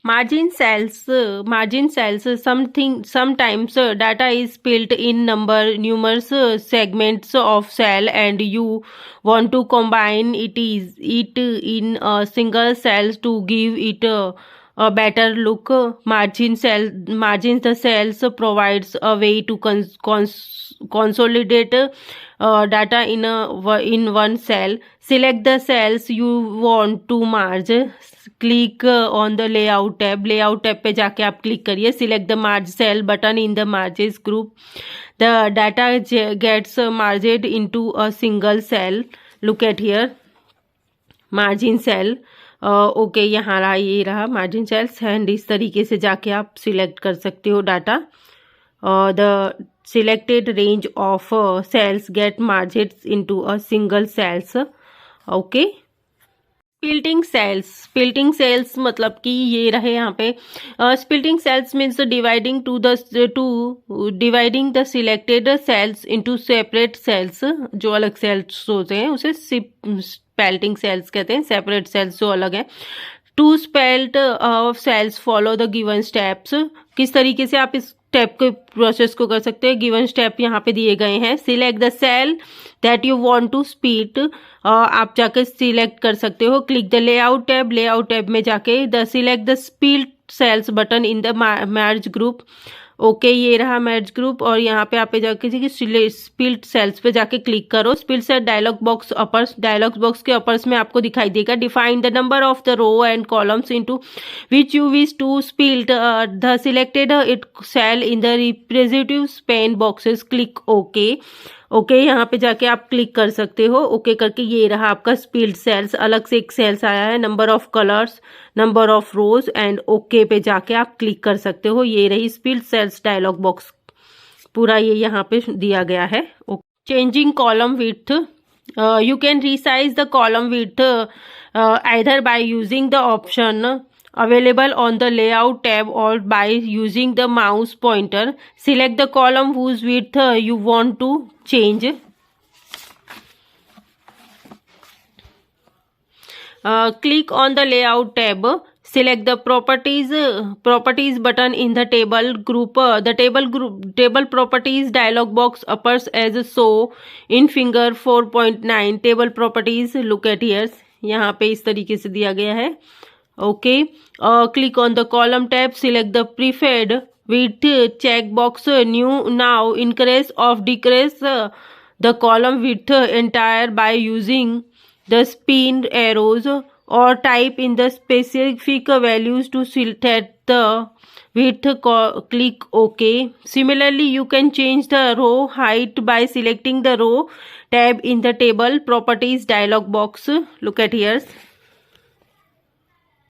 Margin cells, sometimes data is split in numerous segments of cell, and you want to combine it in a single cell to give it a better look. Margins the cells provides a way to consolidate data in one cell. Select the cells you want to merge. Click on the layout tab पे जाके आप click करिए. Select the merge cell button in the merges group. The data gets merged into a single cell. Look at here merged cell. Okay, यहाँ रहा, ये रहा margin sales. And इस तरीके से जाके आप सिलेक्ट कर सकते हो data. The selected range of cells get merged into a single cells. Okay. Splitting cells मतलब कि ये रहे यहाँ पे. Splitting cells means dividing the selected cells into separate cells. जो अलग सेल्स होते हैं उसे स्प्लिटिंग सेल्स कहते हैं. सेपरेट सेल्स जो अलग है. To split cells follow the given steps. किस तरीके से आप इस स्टेप के प्रोसेस को कर सकते हैं. गिवन स्टेप यहाँ पे दिए गए हैं. Select the cell that you want to split. आप जाकर सिलेक्ट कर सकते हो. क्लिक द लेआउट टैब में जाके the select the split cells button in the merge group. Okay, ये रहा मर्ज ग्रुप. और यहाँ पे आप जाके स्प्लिट सेल्स पे जाके क्लिक करो. स्प्लिट सेल डायलॉग बॉक्स के अपर्स में आपको दिखाई देगा. Define the number of the row and columns into which you wish to split the selected it cell in the representative spin boxes. Click okay, यहाँ पे जाके आप क्लिक कर सकते हो. ओके करके ये रहा आपका स्प्लिट सेल्स. अलग से एक सेल्स आया है. Number of colours, number of rose and okay पे जाके आप क्लिक कर सकते हो. ये रही स्प्लिट सेल्स डायलॉग बॉक्स. पूरा ये यहाँ पे दिया गया है. Changing column width. You can resize the column width either by using the option available on the layout tab or by using the mouse pointer. Select the column whose width you want to change. Click on the layout tab. Select the properties button in the table group. The table properties dialog box appears as so in figure 4.9. Table properties, look at here. यहाँ पे इस तरीके से दिया गया है. Okay, click on the column tab. Select the preferred width check box. Now increase of decrease the column width entire by using the spin arrows or type in the specific values to set the width. Click OK. Similarly, you can change the row height by selecting the row tab in the table properties dialog box. Look at here.